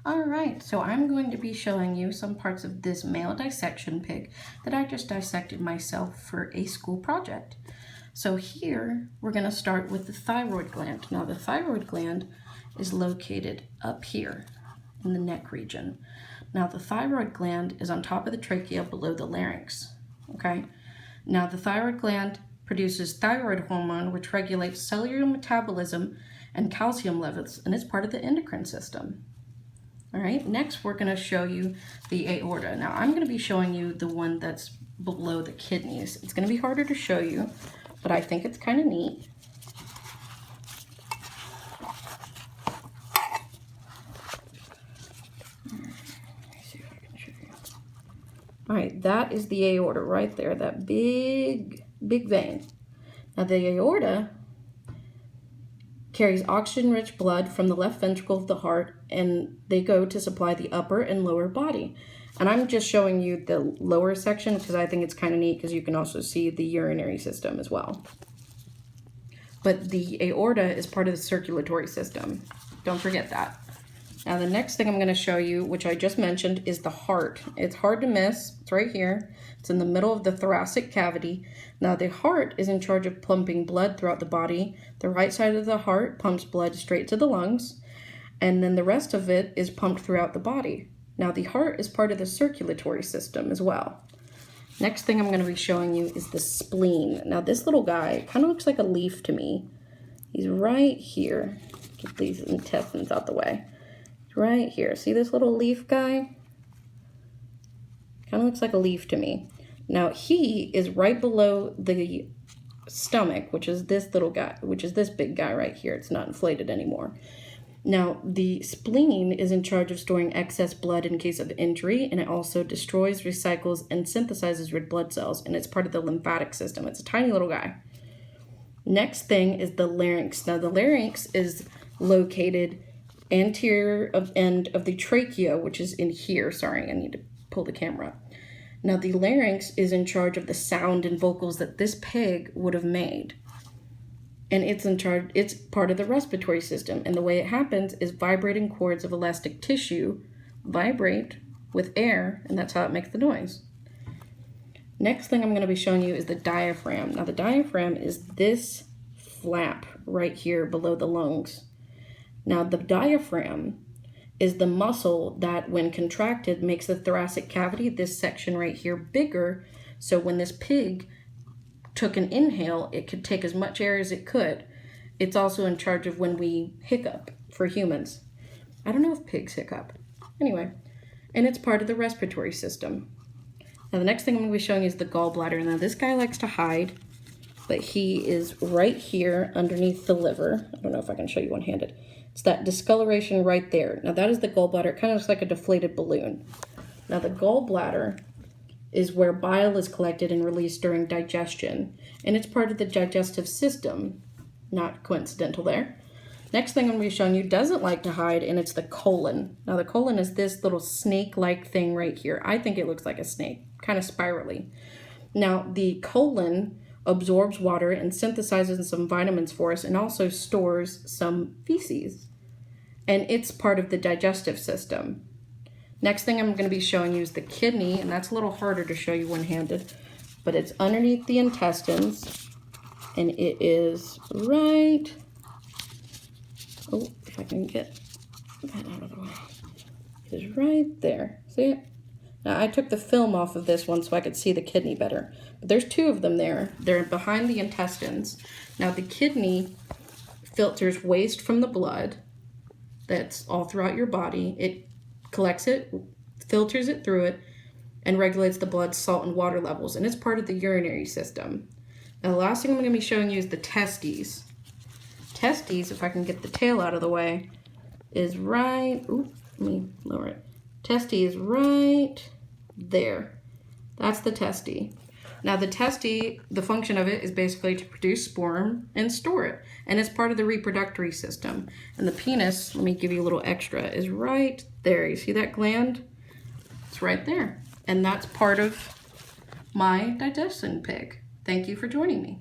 All right, so I'm going to be showing you some parts of this male dissection pig that I just dissected myself for a school project. So here, we're gonna start with the thyroid gland. Now the thyroid gland is located up here in the neck region. Now the thyroid gland is on top of the trachea below the larynx, okay? Now the thyroid gland produces thyroid hormone, which regulates cellular metabolism and calcium levels, and it's part of the endocrine system. All right, next we're going to show you the aorta. Now I'm going to be showing you the one that's below the kidneys. It's going to be harder to show you, but I think it's kind of neat. All right, that is the aorta right there, that big vein. Now the aorta carries oxygen-rich blood from the left ventricle of the heart, and they go to supply the upper and lower body. And I'm just showing you the lower section because I think it's kind of neat because you can also see the urinary system as well. But the aorta is part of the circulatory system. Don't forget that. Now the next thing I'm going to show you, which I just mentioned, is the heart. It's hard to miss. It's right here. It's in the middle of the thoracic cavity. Now the heart is in charge of pumping blood throughout the body. The right side of the heart pumps blood straight to the lungs, and then the rest of it is pumped throughout the body. Now the heart is part of the circulatory system as well. Next thing I'm going to be showing you is the spleen. Now this little guy kind of looks like a leaf to me. He's right here. Get these intestines out the way. Right here. See this little leaf guy? Kind of looks like a leaf to me. Now he is right below the stomach, which is this little guy, which is this big guy right here. It's not inflated anymore. Now the spleen is in charge of storing excess blood in case of injury, and it also destroys, recycles, and synthesizes red blood cells, and it's part of the lymphatic system. It's a tiny little guy. Next thing is the larynx. Now the larynx is located anterior end of the trachea, which is in here. Sorry, I need to pull the camera up. Now the larynx is in charge of the sound and vocals that this pig would have made. And it's part of the respiratory system. And the way it happens is vibrating cords of elastic tissue vibrate with air, and that's how it makes the noise. Next thing I'm going to be showing you is the diaphragm. Now the diaphragm is this flap right here below the lungs. Now the diaphragm is the muscle that when contracted makes the thoracic cavity, this section right here, bigger. So when this pig took an inhale, it could take as much air as it could. It's also in charge of when we hiccup for humans. I don't know if pigs hiccup. Anyway, and it's part of the respiratory system. Now the next thing I'm going to be showing you is the gallbladder. Now this guy likes to hide, but he is right here underneath the liver. I don't know if I can show you one-handed. It's that discoloration right there. Now that is the gallbladder. It kind of looks like a deflated balloon. Now the gallbladder is where bile is collected and released during digestion, and it's part of the digestive system. Not coincidental there. Next thing I'm going to be showing you doesn't like to hide, and it's the colon. Now the colon is this little snake-like thing right here. I think it looks like a snake, kind of spirally. Now the colon absorbs water and synthesizes some vitamins for us, and also stores some feces. And it's part of the digestive system. Next thing I'm going to be showing you is the kidney, and that's a little harder to show you one-handed, but it's underneath the intestines, and it is right, oh, if I can get that out of the way, it is right there. See it? Now I took the film off of this one so I could see the kidney better, but there's two of them there. They're behind the intestines. Now the kidney filters waste from the blood that's all throughout your body. It collects it, filters it through it, and regulates the blood salt and water levels, and it's part of the urinary system. Now the last thing I'm going to be showing you is the testes. Testes, if I can get the tail out of the way, is right, ooh, let me lower it. Testy is right there. That's the testy. Now the testy, the function of it is basically to produce sperm and store it. And it's part of the reproductory system. And the penis, let me give you a little extra, is right there. You see that gland? It's right there. And that's part of my digestion pig. Thank you for joining me.